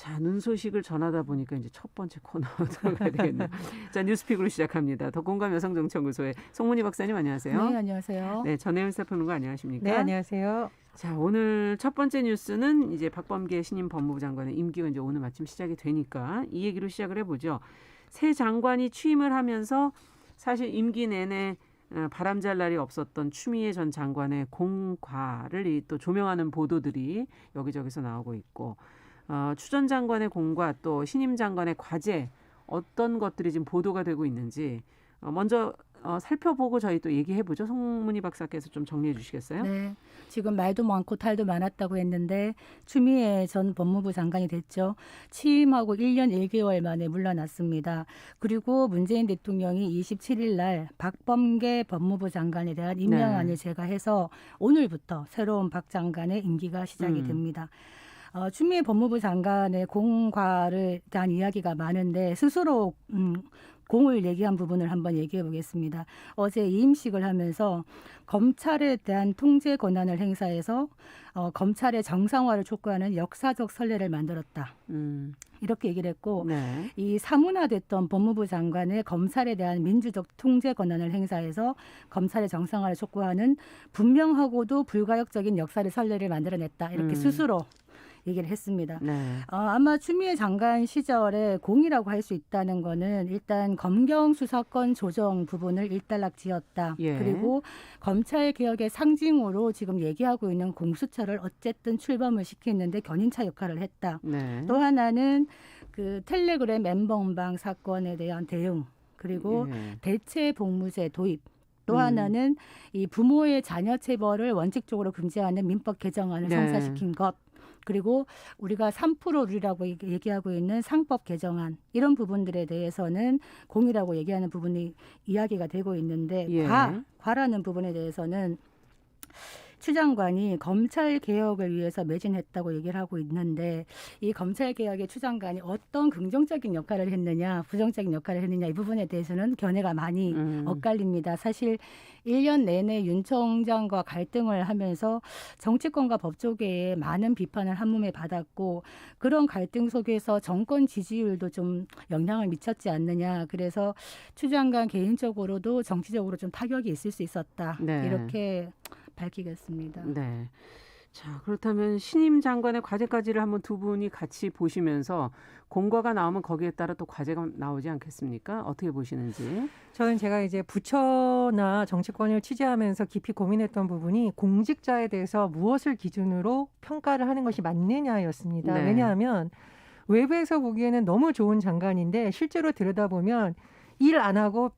자, 눈 소식을 전하다 보니까 이제 첫 번째 코너 들어가야 되겠네요. 자, 뉴스픽으로 시작합니다. 더공감 여성정치연구소의 송문희 박사님 안녕하세요. 네, 안녕하세요. 네, 전혜연 사평론가 안녕하십니까? 네, 안녕하세요. 자, 오늘 첫 번째 뉴스는 이제 박범계 신임 법무부 장관의 임기가 이제 오늘 마침 시작이 되니까 이 얘기로 시작을 해보죠. 새 장관이 취임을 하면서 사실 임기 내내 바람잘 날이 없었던 추미애 전 장관의 공과를 또 조명하는 보도들이 여기저기서 나오고 있고 추 전 장관의 공과 또 신임 장관의 과제 어떤 것들이 지금 보도가 되고 있는지 먼저 살펴보고 저희 또 얘기해보죠. 송문희 박사께서 좀 정리해 주시겠어요? 네, 지금 말도 많고 탈도 많았다고 했는데 추미애 전 법무부 장관이 됐죠. 취임하고 1년 1개월 만에 물러났습니다. 그리고 문재인 대통령이 27일 날 박범계 법무부 장관에 대한 임명안을 제거해서 오늘부터 새로운 박 장관의 임기가 시작이 됩니다. 추미애 법무부 장관의 공과를 대한 이야기가 많은데 스스로 공을 얘기한 부분을 한번 얘기해 보겠습니다. 어제 이임식을 하면서 검찰에 대한 통제 권한을 행사해서 검찰의 정상화를 촉구하는 역사적 선례를 만들었다. 이렇게 얘기를 했고 네. 이 사문화됐던 법무부 장관의 검찰에 대한 민주적 통제 권한을 행사해서 검찰의 정상화를 촉구하는 분명하고도 불가역적인 역사의 선례를 만들어냈다. 이렇게 스스로 얘기를 했습니다. 네. 아마 추미애 장관 시절에 공이라고 할 수 있다는 거는 일단 검경 수사권 조정 부분을 일단락지었다. 예. 그리고 검찰 개혁의 상징으로 지금 얘기하고 있는 공수처를 어쨌든 출범을 시켰는데 견인차 역할을 했다. 네. 또 하나는 그 텔레그램 멤버음방 사건에 대한 대응 그리고 대체 복무제 도입. 또 하나는 이 부모의 자녀 체벌을 원칙적으로 금지하는 민법 개정안을 성사시킨 것. 그리고 우리가 3%룰이라고 얘기하고 있는 상법 개정안 이런 부분들에 대해서는 공이라고 얘기하는 부분이 이야기가 되고 있는데 과라는 부분에 대해서는 추 장관이 검찰 개혁을 위해서 매진했다고 얘기를 하고 있는데 이 검찰 개혁의 추 장관이 어떤 긍정적인 역할을 했느냐 부정적인 역할을 했느냐 이 부분에 대해서는 견해가 많이 엇갈립니다. 사실 1년 내내 윤 총장과 갈등을 하면서 정치권과 법조계에 많은 비판을 한몸에 받았고 그런 갈등 속에서 정권 지지율도 좀 영향을 미쳤지 않느냐. 그래서 추 장관 개인적으로도 정치적으로 좀 타격이 있을 수 있었다. 네. 이렇게 밝히겠습니다. 네. 자, 그렇다면 신임 장관의 과제까지를 한번 두 분이 같이 보시면서 공과가 나오면 거기에 따라 또 과제가 나오지 않겠습니까? 어떻게 보시는지. 저는 제가 이제 부처나 정치권을 취재하면서 깊이 고민했던 부분이 공직자에 대해서 무엇을 기준으로 평가를 하는 것이 맞느냐였습니다. 네. 왜냐하면 외부에서 보기에는 너무 좋은 장관인데 실제로 들여다보면 일 안 하고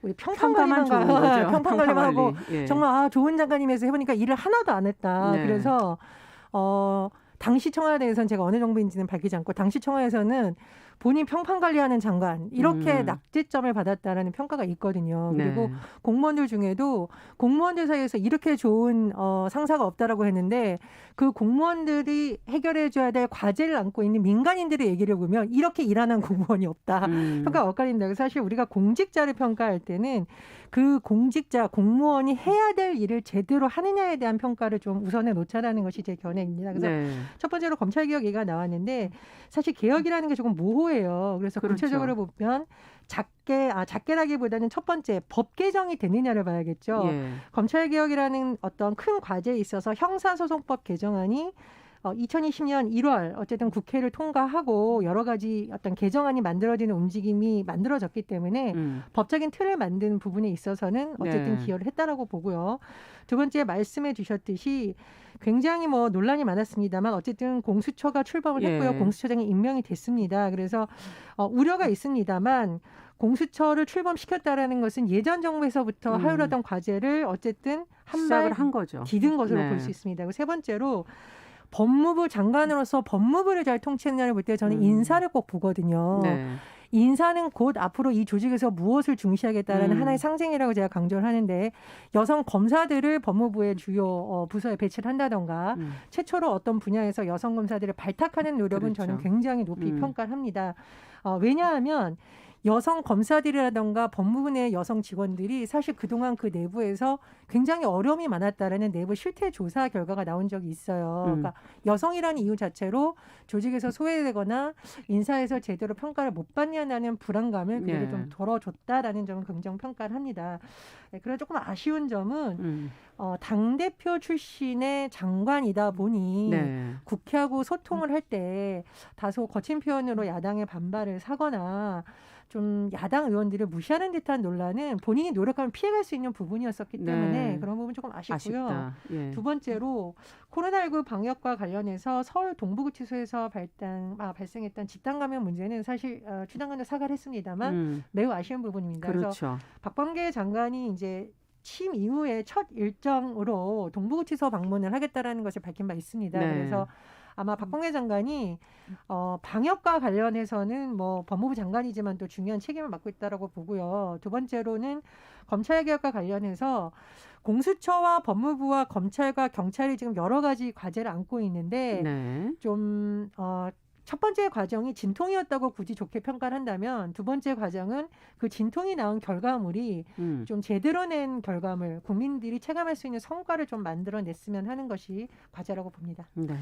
우리 평판관리만 좋은 거죠. 평판관리만 하고 예. 정말 좋은 장관님에서 해보니까 일을 하나도 안 했다. 네. 그래서 당시 청와대에서는 제가 어느 정부인지는 밝히지 않고 당시 청와대에서는 본인 평판 관리하는 장관 이렇게 낙제점을 받았다라는 평가가 있거든요. 그리고 공무원들 중에도 공무원들 사이에서 이렇게 좋은 상사가 없다라고 했는데 그 공무원들이 해결해줘야 될 과제를 안고 있는 민간인들의 얘기를 보면 이렇게 일하는 공무원이 없다. 평가가 엇갈린다. 사실 우리가 공직자를 평가할 때는 그 공직자 공무원이 해야 될 일을 제대로 하느냐에 대한 평가를 좀 우선해 놓자라는 것이 제 견해입니다. 그래서 첫 번째로 검찰개혁 얘기가 나왔는데 사실 개혁이라는 게 조금 모호해요. 그래서 구체적으로 보면 작게라기보다는 첫 번째 법 개정이 되느냐를 봐야겠죠. 검찰개혁이라는 어떤 큰 과제에 있어서 형사소송법 개정안이 2020년 1월 어쨌든 국회를 통과하고 여러 가지 어떤 개정안이 만들어지는 움직임이 만들어졌기 때문에 법적인 틀을 만드는 부분에 있어서는 어쨌든 기여를 했다라고 보고요. 두 번째 말씀해 주셨듯이 굉장히 논란이 많았습니다만 어쨌든 공수처가 출범을 했고요. 공수처장이 임명이 됐습니다. 그래서 우려가 있습니다만 공수처를 출범시켰다라는 것은 예전 정부에서부터 하율하던 과제를 어쨌든 한 발 디딘 것으로 볼 수 있습니다. 그리고 세 번째로 법무부 장관으로서 법무부를 잘 통치했느냐를 볼 때 저는 인사를 꼭 보거든요. 인사는 곧 앞으로 이 조직에서 무엇을 중시하겠다라는 하나의 상징이라고 제가 강조를 하는데 여성 검사들을 법무부의 주요 부서에 배치를 한다던가 최초로 어떤 분야에서 여성 검사들을 발탁하는 노력은 저는 굉장히 높이 평가를 합니다. 왜냐하면 여성 검사들이라던가 법무부 내 여성 직원들이 사실 그동안 그 내부에서 굉장히 어려움이 많았다라는 내부 실태 조사 결과가 나온 적이 있어요. 그러니까 여성이라는 이유 자체로 조직에서 소외되거나 인사에서 제대로 평가를 못 받냐는 불안감을 그대로 좀 덜어줬다라는 점은 긍정 평가를 합니다. 네, 그래서 조금 아쉬운 점은 당대표 출신의 장관이다 보니 네. 국회하고 소통을 할 때 다소 거친 표현으로 야당의 반발을 사거나 좀 야당 의원들을 무시하는 듯한 논란은 본인이 노력하면 피해갈 수 있는 부분이었었기 때문에 네. 그런 부분 조금 아쉽고요. 아쉽다. 예. 두 번째로 코로나19 방역과 관련해서 서울 동부구치소에서 발생했던 집단 감염 문제는 사실 추장관도 사과를 했습니다만 매우 아쉬운 부분입니다. 그렇죠. 그래서 박범계 장관이 이제 취임 이후에 첫 일정으로 동부구치소 방문을 하겠다라는 것을 밝힌 바 있습니다. 네. 그래서 아마 박범계 장관이 방역과 관련해서는 뭐 법무부 장관이지만 또 중요한 책임을 맡고 있다라고 보고요. 두 번째로는 검찰 개혁과 관련해서 공수처와 법무부와 검찰과 경찰이 지금 여러 가지 과제를 안고 있는데 네. 좀 첫 번째 과정이 진통이었다고 굳이 좋게 평가를 한다면 두 번째 과정은 그 진통이 나온 결과물이 좀 제대로 낸 결과물, 국민들이 체감할 수 있는 성과를 좀 만들어냈으면 하는 것이 과제라고 봅니다. 네.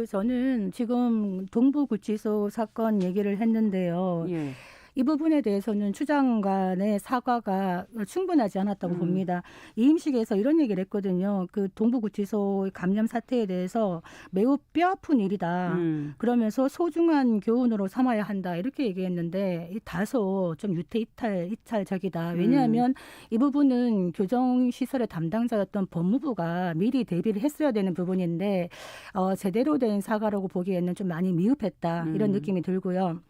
저는 지금 동부구치소 사건 얘기를 했는데요. 예. 이 부분에 대해서는 추 장관의 사과가 충분하지 않았다고 봅니다. 이임식에서 이런 얘기를 했거든요. 그 동부구치소 감염 사태에 대해서 매우 뼈아픈 일이다. 그러면서 소중한 교훈으로 삼아야 한다. 이렇게 얘기했는데 다소 좀 이탈적이다. 왜냐하면 이 부분은 교정시설의 담당자였던 법무부가 미리 대비를 했어야 되는 부분인데 제대로 된 사과라고 보기에는 좀 많이 미흡했다. 이런 느낌이 들고요.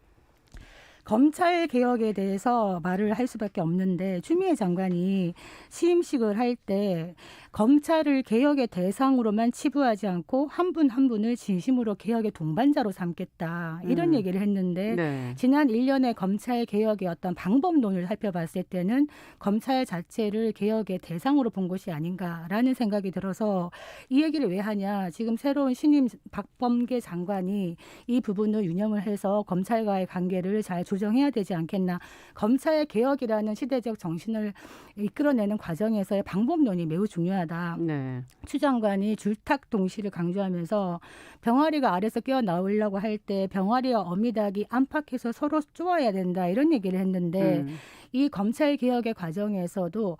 검찰 개혁에 대해서 말을 할 수밖에 없는데 추미애 장관이 시임식을 할 때 검찰을 개혁의 대상으로만 치부하지 않고 한 분 한 분을 진심으로 개혁의 동반자로 삼겠다. 이런 얘기를 했는데 네. 지난 1년의 검찰 개혁의 어떤 방법론을 살펴봤을 때는 검찰 자체를 개혁의 대상으로 본 것이 아닌가라는 생각이 들어서 이 얘기를 왜 하냐. 지금 새로운 신임 박범계 장관이 이 부분을 유념을 해서 검찰과의 관계를 잘 조정해야 되지 않겠나. 검찰 개혁이라는 시대적 정신을 이끌어내는 과정에서의 방법론이 매우 중요하다. 네. 추 장관이 줄탁 동시를 강조하면서 병아리가 알에서 깨어나오려고 할 때 병아리와 어미닭이 안팎에서 서로 쪼아야 된다. 이런 얘기를 했는데 이 검찰 개혁의 과정에서도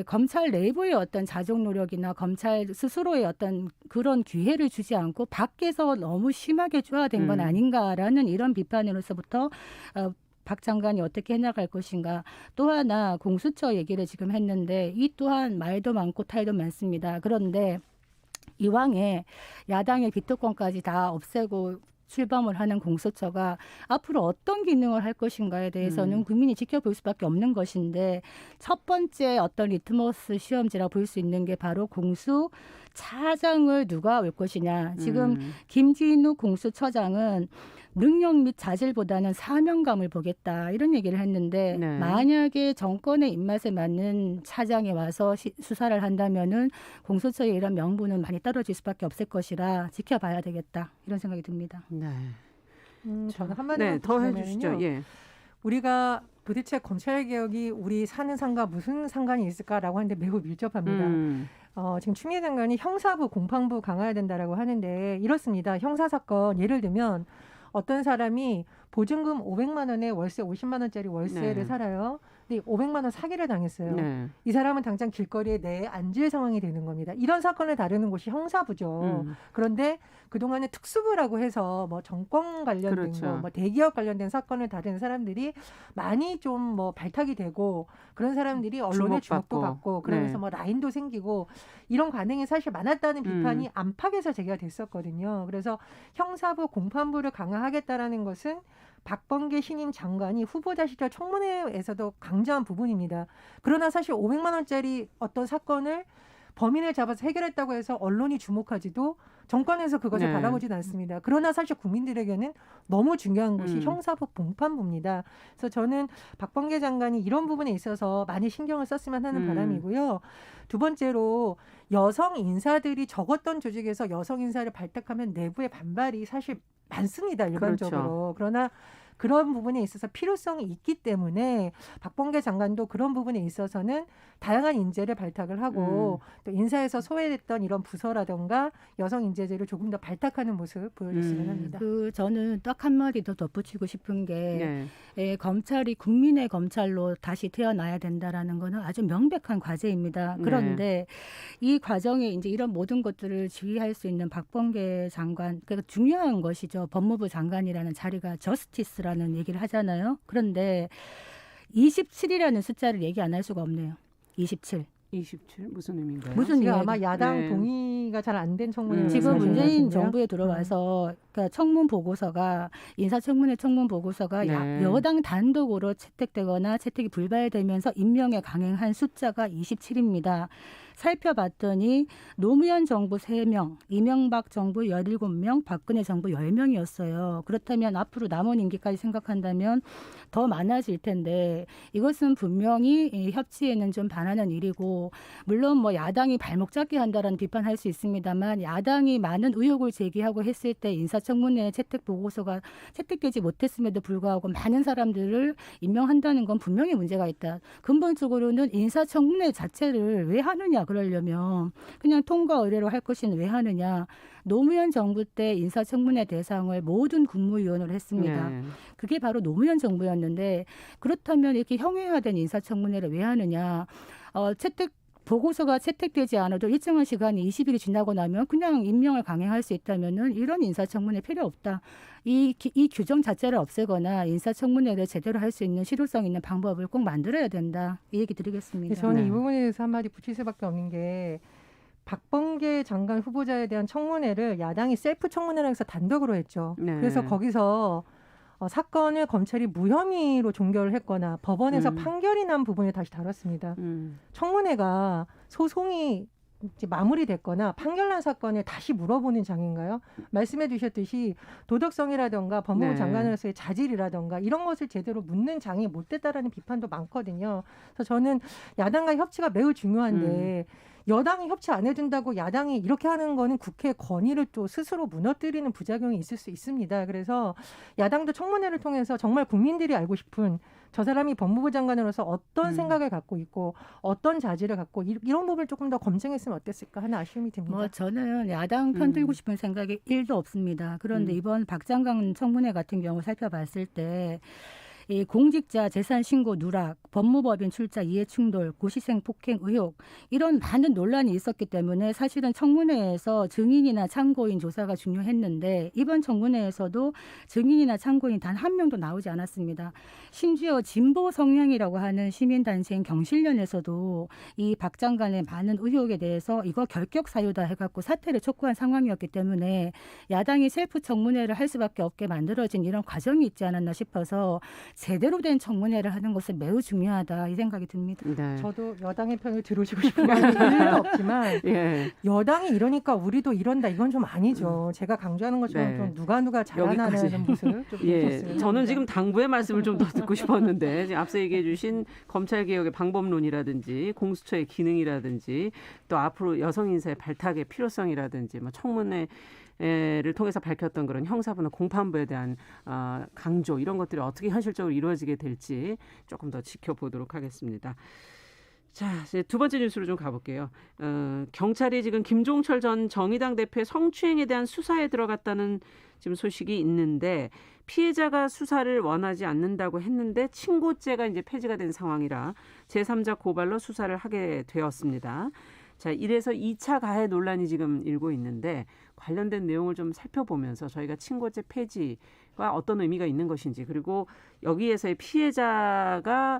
검찰 내부의 어떤 자정 노력이나 검찰 스스로의 어떤 그런 기회를 주지 않고 밖에서 너무 심하게 쪼아댄 건 아닌가라는 이런 비판으로서부터 박 장관이 어떻게 해나갈 것인가. 또 하나 공수처 얘기를 지금 했는데 이 또한 말도 많고 탈도 많습니다. 그런데 이왕에 야당의 비토권까지 다 없애고 출범을 하는 공수처가 앞으로 어떤 기능을 할 것인가에 대해서는 국민이 지켜볼 수밖에 없는 것인데 첫 번째 어떤 리트머스 시험지라고 볼 수 있는 게 바로 공수 차장을 누가 올 것이냐. 지금 김진욱 공수처장은 능력 및 자질보다는 사명감을 보겠다. 이런 얘기를 했는데 네. 만약에 정권의 입맛에 맞는 차장이 와서 수사를 한다면은 공수처의 이런 명분은 많이 떨어질 수밖에 없을 것이라 지켜봐야 되겠다. 이런 생각이 듭니다. 네. 저는 한마디만 네, 더 해주시죠. 예. 우리가 도대체 검찰개혁이 우리 사는 삶과 무슨 상관이 있을까라고 하는데 매우 밀접합니다. 지금 추미애 장관이 형사부, 공판부 강화해야 된다라고 하는데 이렇습니다. 형사사건 예를 들면 어떤 사람이 보증금 500만 원에 월세 50만 원짜리 월세를 살아요. 근데 500만 원 사기를 당했어요. 네. 이 사람은 당장 길거리에 내앉을 상황이 되는 겁니다. 이런 사건을 다루는 곳이 형사부죠. 그런데 그동안에 특수부라고 해서 뭐 정권 관련된 그렇죠. 거, 뭐 대기업 관련된 사건을 다루는 사람들이 많이 좀 뭐 발탁이 되고 그런 사람들이 언론의 주목도 받고 그러면서 네. 뭐 라인도 생기고 이런 관행이 사실 많았다는 비판이 안팎에서 제기가 됐었거든요. 그래서 형사부, 공판부를 강화하겠다라는 것은 박범계 신임 장관이 후보자 시절 청문회에서도 강조한 부분입니다. 그러나 사실 500만 원짜리 어떤 사건을 범인을 잡아서 해결했다고 해서 언론이 주목하지도 정권에서 그것을 바라보진 않습니다. 그러나 사실 국민들에게는 너무 중요한 것이 형사부 공판부입니다. 그래서 저는 박범계 장관이 이런 부분에 있어서 많이 신경을 썼으면 하는 바람이고요. 두 번째로 여성 인사들이 적었던 조직에서 여성 인사를 발탁하면 내부의 반발이 사실 많습니다. 일반적으로. 그렇죠. 그러나 그런 부분에 있어서 필요성이 있기 때문에 박범계 장관도 그런 부분에 있어서는 다양한 인재를 발탁을 하고 또 인사에서 소외됐던 이런 부서라든가 여성 인재들을 조금 더 발탁하는 모습 보여줬으면 합니다. 저는 딱 한마디 더 덧붙이고 싶은 게 네. 검찰이 국민의 검찰로 다시 태어나야 된다라는 거는 아주 명백한 과제입니다. 그런데 이 과정에 이제 이런 모든 것들을 지휘할 수 있는 박범계 장관, 그러니까 중요한 것이죠. 법무부 장관이라는 자리가 저스티스라는 얘기를 하잖아요. 그런데 27이라는 숫자를 얘기 안 할 수가 없네요. 27. 27 무슨 의미인가요? 무슨 지금 이야기? 아마 야당 네. 동의가 잘 안 된 청문회 지금 말씀하시는 문재인 정부에 들어와서 그러니까 청문 보고서가 인사청문회 청문 보고서가 네. 여당 단독으로 채택되거나 채택이 불발되면서 임명에 강행한 숫자가 27입니다. 살펴봤더니 노무현 정부 3명, 이명박 정부 17명, 박근혜 정부 10명이었어요. 그렇다면 앞으로 남은 임기까지 생각한다면 더 많아질 텐데 이것은 분명히 이 협치에는 좀 반하는 일이고 물론 뭐 야당이 발목 잡기 한다라는 비판할 수 있습니다만 야당이 많은 의혹을 제기하고 했을 때 인사청문회 채택 보고서가 채택되지 못했음에도 불구하고 많은 사람들을 임명한다는 건 분명히 문제가 있다. 근본적으로는 인사청문회 자체를 왜 하느냐 그러려면 그냥 통과 의뢰로 할 것이는 왜 하느냐. 노무현 정부 때 인사청문회 대상을 모든 국무위원으로 했습니다. 네. 그게 바로 노무현 정부였는데 그렇다면 이렇게 형해화된 인사청문회를 왜 하느냐. 보고서가 채택되지 않아도 일정한 시간이 20일이 지나고 나면 그냥 임명을 강행할 수 있다면은 이런 인사청문회 필요 없다. 이 규정 자체를 없애거나 인사청문회를 제대로 할 수 있는 실효성 있는 방법을 꼭 만들어야 된다. 이 얘기 드리겠습니다. 저는 네. 이 부분에 대해서 한마디 붙일 수밖에 없는 게 박범계 장관 후보자에 대한 청문회를 야당이 셀프 청문회를 해서 단독으로 했죠. 네. 그래서 거기서 사건을 검찰이 무혐의로 종결을 했거나 법원에서 판결이 난 부분을 다시 다뤘습니다. 청문회가 소송이 이제 마무리됐거나 판결난 사건을 다시 물어보는 장인가요? 말씀해 주셨듯이 도덕성이라든가 법무부 네. 장관으로서의 자질이라든가 이런 것을 제대로 묻는 장이 못 됐다라는 비판도 많거든요. 그래서 저는 야당과 협치가 매우 중요한데 여당이 협치 안 해준다고 야당이 이렇게 하는 거는 국회의 권위를 또 스스로 무너뜨리는 부작용이 있을 수 있습니다. 그래서 야당도 청문회를 통해서 정말 국민들이 알고 싶은 저 사람이 법무부 장관으로서 어떤 생각을 갖고 있고 어떤 자질을 갖고 이런 부분을 조금 더 검증했으면 어땠을까 하는 아쉬움이 듭니다. 저는 야당 편 들고 싶은 생각이 1도 없습니다. 그런데 이번 박 장관 청문회 같은 경우 살펴봤을 때 이 공직자 재산 신고 누락, 법무법인 출자 이해 충돌, 고시생 폭행 의혹 이런 많은 논란이 있었기 때문에 사실은 청문회에서 증인이나 참고인 조사가 중요했는데 이번 청문회에서도 증인이나 참고인 단 한 명도 나오지 않았습니다. 심지어 진보 성향이라고 하는 시민단체인 경실련에서도 이 박 장관의 많은 의혹에 대해서 이거 결격 사유다 해갖고 사퇴를 촉구한 상황이었기 때문에 야당이 셀프 청문회를 할 수밖에 없게 만들어진 이런 과정이 있지 않았나 싶어서 제대로 된 청문회를 하는 것은 매우 중요하다 이 생각이 듭니다. 네. 저도 여당의 편을 들어주고 싶은 마음이 일도 없지만 예. 여당이 이러니까 우리도 이런다 이건 좀 아니죠. 제가 강조하는 것처럼 네. 좀 누가 잘하나는 여기까지. 모습 좀 예, 보셨어요. 저는 지금 당부의 말씀을 좀 더 듣고 싶었는데 지금 앞서 얘기해 주신 검찰개혁의 방법론이라든지 공수처의 기능이라든지 또 앞으로 여성 인사의 발탁의 필요성이라든지 뭐 청문회를 통해서 밝혔던 그런 형사부나 공판부에 대한 강조 이런 것들이 어떻게 현실적으로 이루어지게 될지 조금 더 지켜보도록 하겠습니다. 자, 이제 두 번째 뉴스로 좀 가볼게요. 경찰이 지금 김종철 전 정의당 대표의 성추행에 대한 수사에 들어갔다는 지금 소식이 있는데 피해자가 수사를 원하지 않는다고 했는데 친고죄가 이제 폐지가 된 상황이라 제3자 고발로 수사를 하게 되었습니다. 자, 이래서 2차 가해 논란이 지금 일고 있는데 관련된 내용을 좀 살펴보면서 저희가 친고죄 폐지가 어떤 의미가 있는 것인지 그리고 여기에서의 피해자의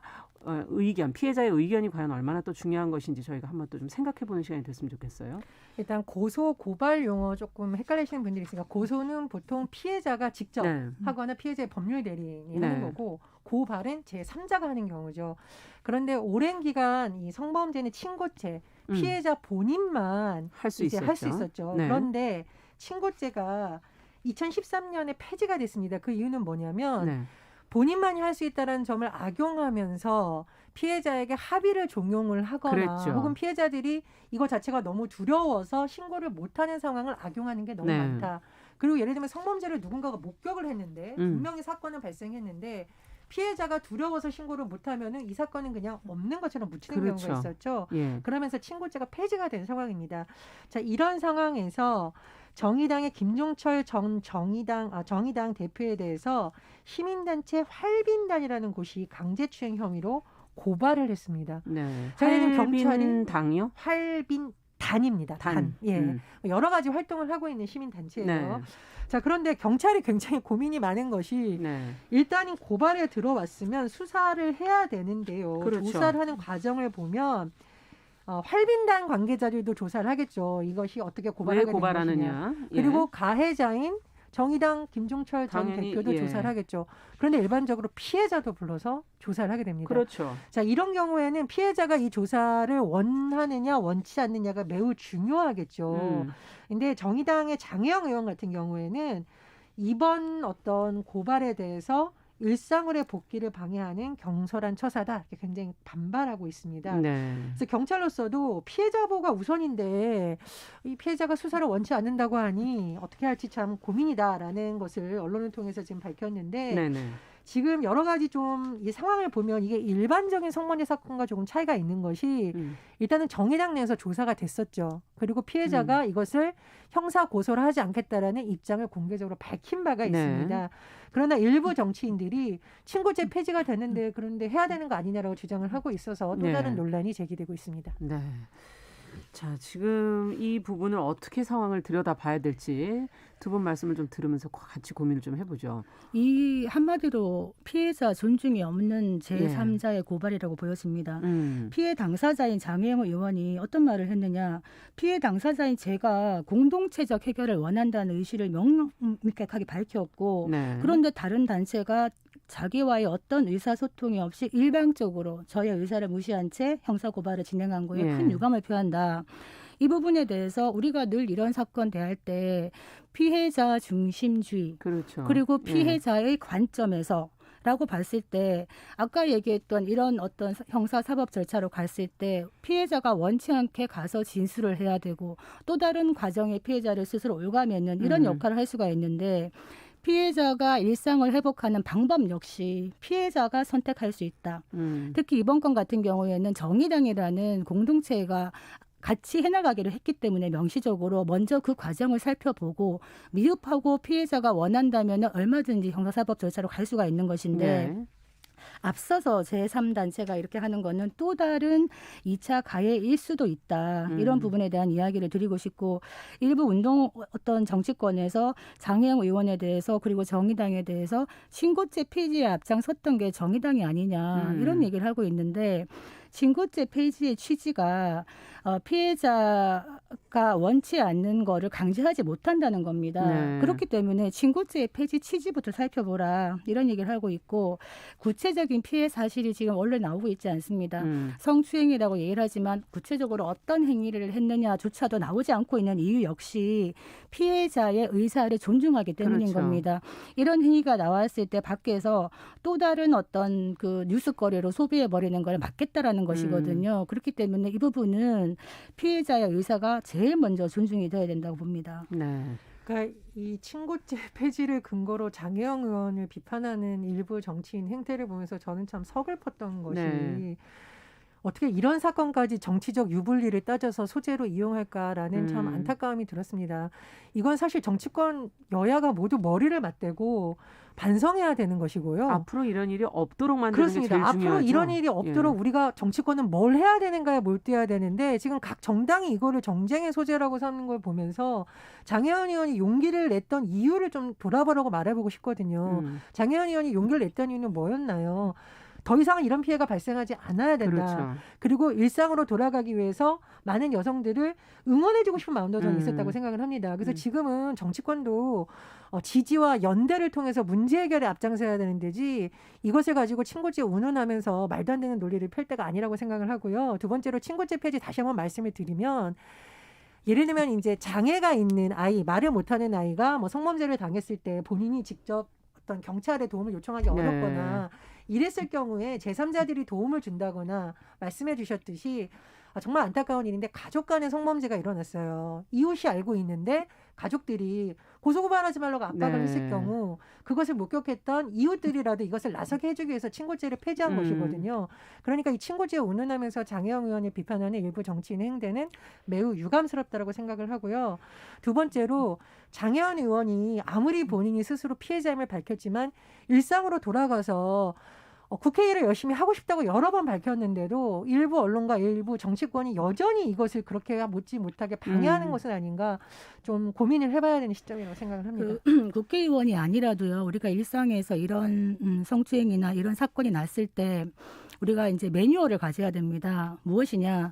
의견이 과연 얼마나 또 중요한 것인지 저희가 한번 또 좀 생각해보는 시간이 됐으면 좋겠어요. 일단 고소 고발 용어 조금 헷갈리시는 분들이 있으니까 고소는 보통 피해자가 직접 네. 하거나 피해자의 법률 대리인이 네. 하는 거고 고발은 제3자가 하는 경우죠. 그런데 오랜 기간 이 성범죄는 친고죄 피해자 본인만 할 수 할 수 있었죠. 네. 그런데 친고죄가 2013년에 폐지가 됐습니다. 그 이유는 뭐냐면 네. 본인만이 할 수 있다는 점을 악용하면서 피해자에게 합의를 종용을 하거나 그랬죠. 혹은 피해자들이 이거 자체가 너무 두려워서 신고를 못하는 상황을 악용하는 게 너무 네. 많다. 그리고 예를 들면 성범죄를 누군가가 목격을 했는데 분명히 사건은 발생했는데 피해자가 두려워서 신고를 못하면은 이 사건은 그냥 없는 것처럼 묻히는 그렇죠. 경우가 있었죠. 예. 그러면서 친고죄가 폐지가 된 상황입니다. 자, 이런 상황에서 정의당의 김종철 정의당 대표에 대해서 시민단체 활빈단이라는 곳이 강제추행 혐의로 고발을 했습니다. 네. 자, 지금 경찰이 당이요? 활빈단입니다. 단. 예. 여러 가지 활동을 하고 있는 시민단체예요. 네. 자, 그런데 경찰이 굉장히 고민이 많은 것이 네. 일단은 고발에 들어왔으면 수사를 해야 되는데요. 그렇죠. 조사를 하는 과정을 보면 활빈단 관계자들도 조사를 하겠죠. 이것이 어떻게 왜 고발하게 된 것이냐. 고발하느냐. 예. 그리고 가해자인 정의당 김종철 전 당연히, 대표도 예. 조사를 하겠죠. 그런데 일반적으로 피해자도 불러서 조사를 하게 됩니다. 그렇죠. 자, 이런 경우에는 피해자가 이 조사를 원하느냐 원치 않느냐가 매우 중요하겠죠. 근데 정의당의 장혜영 의원 같은 경우에는 이번 어떤 고발에 대해서 일상으로의 복귀를 방해하는 경솔한 처사다. 이렇게 굉장히 반발하고 있습니다. 네. 그래서 경찰로서도 피해자 보호가 우선인데 이 피해자가 수사를 원치 않는다고 하니 어떻게 할지 참 고민이다라는 것을 언론을 통해서 지금 밝혔는데 네네. 지금 여러 가지 좀 이 상황을 보면 이게 일반적인 성범죄 사건과 조금 차이가 있는 것이 일단은 정의당 내에서 조사가 됐었죠. 그리고 피해자가 이것을 형사 고소를 하지 않겠다라는 입장을 공개적으로 밝힌 바가 있습니다. 네. 그러나 일부 정치인들이 친고죄 폐지가 됐는데 그런데 해야 되는 거 아니냐라고 주장을 하고 있어서 또 다른 네. 논란이 제기되고 있습니다. 네. 자, 지금 이 부분을 어떻게 상황을 들여다봐야 될지 두 분 말씀을 좀 들으면서 같이 고민을 좀 해보죠. 이 한마디로 피해자 존중이 없는 제3자의 고발이라고 보여집니다. 피해 당사자인 장혜영 의원이 어떤 말을 했느냐. 피해 당사자인 제가 공동체적 해결을 원한다는 의지를 명백하게 밝혔고 네. 그런데 다른 단체가 자기와의 어떤 의사소통이 없이 일방적으로 저의 의사를 무시한 채 형사고발을 진행한 거에 예. 큰 유감을 표한다. 이 부분에 대해서 우리가 늘 이런 사건 대할 때 피해자 중심주의 그렇죠. 그리고 피해자의 관점에서 라고 봤을 때 아까 얘기했던 이런 어떤 형사사법 절차로 갔을 때 피해자가 원치 않게 가서 진술을 해야 되고 또 다른 과정에 피해자를 스스로 올가매는 이런 역할을 할 수가 있는데 피해자가 일상을 회복하는 방법 역시 피해자가 선택할 수 있다. 특히 이번 건 같은 경우에는 정의당이라는 공동체가 같이 해나가기로 했기 때문에 명시적으로 먼저 그 과정을 살펴보고 미흡하고 피해자가 원한다면 얼마든지 형사사법 절차로 갈 수가 있는 것인데 네. 앞서서 제3단체가 이렇게 하는 거는 또 다른 2차 가해일 수도 있다. 이런 부분에 대한 이야기를 드리고 싶고 일부 운동 어떤 정치권에서 장혜영 의원에 대해서 그리고 정의당에 대해서 신고죄 폐지에 앞장섰던 게 정의당이 아니냐 이런 얘기를 하고 있는데 신고죄 폐지의 취지가 피해자가 원치 않는 거를 강제하지 못한다는 겁니다. 네. 그렇기 때문에 신고죄 폐지 취지부터 살펴보라 이런 얘기를 하고 있고 구체적인 피해 사실이 지금 원래 나오고 있지 않습니다. 성추행이라고 얘기를 하지만 구체적으로 어떤 행위를 했느냐조차도 나오지 않고 있는 이유 역시 피해자의 의사를 존중하기 때문인 그렇죠. 겁니다. 이런 행위가 나왔을 때 밖에서 또 다른 어떤 그 뉴스거리로 소비해버리는 걸 막겠다라는 것이거든요. 그렇기 때문에 이 부분은 피해자의 의사가 제일 먼저 존중이 돼야 된다고 봅니다. 네. 그러니까 이 친고죄 폐지를 근거로 장혜영 의원을 비판하는 일부 정치인 행태를 보면서 저는 참 서글펐던 것이 네. 어떻게 이런 사건까지 정치적 유불리를 따져서 소재로 이용할까라는 참 안타까움이 들었습니다. 이건 사실 정치권 여야가 모두 머리를 맞대고 반성해야 되는 것이고요. 앞으로 이런 일이 없도록 만드는 게 제일 그렇습니다. 중요하죠. 앞으로 이런 일이 없도록 우리가 정치권은 뭘 해야 되는가에 몰두해야 되는데 지금 각 정당이 이거를 정쟁의 소재라고 삼는 걸 보면서 장혜원 의원이 용기를 냈던 이유를 좀 돌아보라고 말해보고 싶거든요. 장혜원 의원이 용기를 냈던 이유는 뭐였나요? 더 이상은 이런 피해가 발생하지 않아야 된다. 그렇죠. 그리고 일상으로 돌아가기 위해서 많은 여성들을 응원해주고 싶은 마음도 저는 있었다고 생각을 합니다. 그래서 지금은 정치권도 지지와 연대를 통해서 문제 해결에 앞장서야 되는 데지 이것을 가지고 친고죄 운운하면서 말도 안 되는 논리를 펼 때가 아니라고 생각을 하고요. 두 번째로 친고죄 폐지 다시 한번 말씀을 드리면 예를 들면 이제 장애가 있는 아이, 말을 못하는 아이가 뭐 성범죄를 당했을 때 본인이 직접 어떤 경찰의 도움을 요청하기 어렵거나 이랬을 경우에 제3자들이 도움을 준다거나 말씀해 주셨듯이 정말 안타까운 일인데 가족 간의 성범죄가 일어났어요. 이웃이 알고 있는데 가족들이 고소고발하지 말라고 압박을 네. 했을 경우 그것을 목격했던 이웃들이라도 이것을 나서게 해주기 위해서 친고죄를 폐지한 것이거든요. 그러니까 이 친고죄에 운운하면서 장혜영 의원을 비판하는 일부 정치인의 행태는 매우 유감스럽다라고 생각을 하고요. 두 번째로 장혜원 의원이 아무리 본인이 스스로 피해자임을 밝혔지만 일상으로 돌아가서 국회 일을 열심히 하고 싶다고 여러 번 밝혔는데도 일부 언론과 일부 정치권이 여전히 이것을 그렇게 못하게 방해하는 것은 아닌가 좀 고민을 해봐야 되는 시점이라고 생각을 합니다. 국회의원이 아니라도요. 우리가 일상에서 이런 성추행이나 이런 사건이 났을 때 우리가 이제 매뉴얼을 가져야 됩니다. 무엇이냐?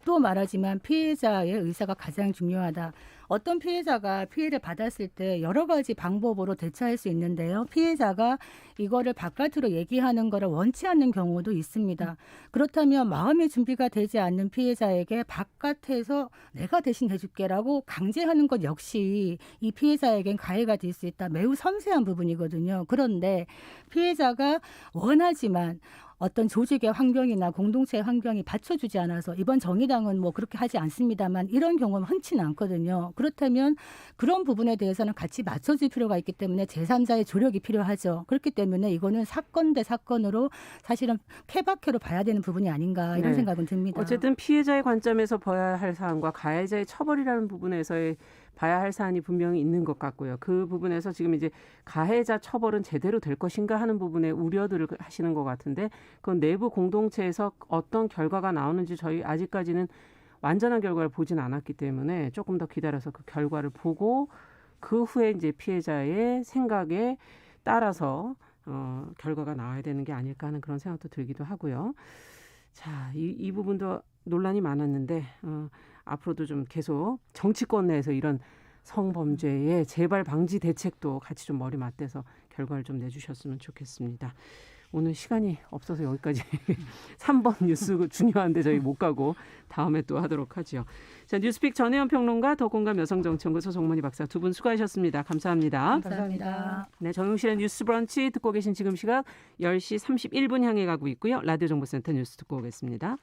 또 말하지만 피해자의 의사가 가장 중요하다. 어떤 피해자가 피해를 받았을 때 여러 가지 방법으로 대처할 수 있는데요. 피해자가 이거를 바깥으로 얘기하는 거를 원치 않는 경우도 있습니다. 그렇다면 마음의 준비가 되지 않는 피해자에게 바깥에서 내가 대신 해줄게라고 강제하는 것 역시 이 피해자에겐 가해가 될 수 있다. 매우 섬세한 부분이거든요. 그런데 피해자가 원하지만 어떤 조직의 환경이나 공동체의 환경이 받쳐주지 않아서 이번 정의당은 뭐 그렇게 하지 않습니다만 이런 경우는 흔치는 않거든요. 그렇다면 그런 부분에 대해서는 같이 맞춰줄 필요가 있기 때문에 제3자의 조력이 필요하죠. 그렇기 때문에 이거는 사건 대 사건으로 사실은 케바케로 봐야 되는 부분이 아닌가 이런 생각은 듭니다. 어쨌든 피해자의 관점에서 봐야 할 사안과 가해자의 처벌이라는 부분에서의 봐야 할 사안이 분명히 있는 것 같고요. 그 부분에서 지금 이제 가해자 처벌은 제대로 될 것인가 하는 부분에 우려들을 하시는 것 같은데 그건 내부 공동체에서 어떤 결과가 나오는지 저희 아직까지는 완전한 결과를 보진 않았기 때문에 조금 더 기다려서 그 결과를 보고 그 후에 이제 피해자의 생각에 따라서 결과가 나와야 되는 게 아닐까 하는 그런 생각도 들기도 하고요. 자, 이 부분도 논란이 많았는데 앞으로도 좀 계속 정치권 내에서 이런 성범죄의 재발 방지 대책도 같이 좀 머리 맞대서 결과를 좀 내주셨으면 좋겠습니다. 오늘 시간이 없어서 여기까지 3번 뉴스 중요한데 저희 못 가고 다음에 또 하도록 하죠. 자, 뉴스픽 전혜연 평론가, 더공감 여성정치연구소 송문희 박사 두 분 수고하셨습니다. 감사합니다. 감사합니다. 네, 정용실의 뉴스 브런치 듣고 계신 지금 시각 10시 31분 향해 가고 있고요. 라디오 정보센터 뉴스 듣고 오겠습니다.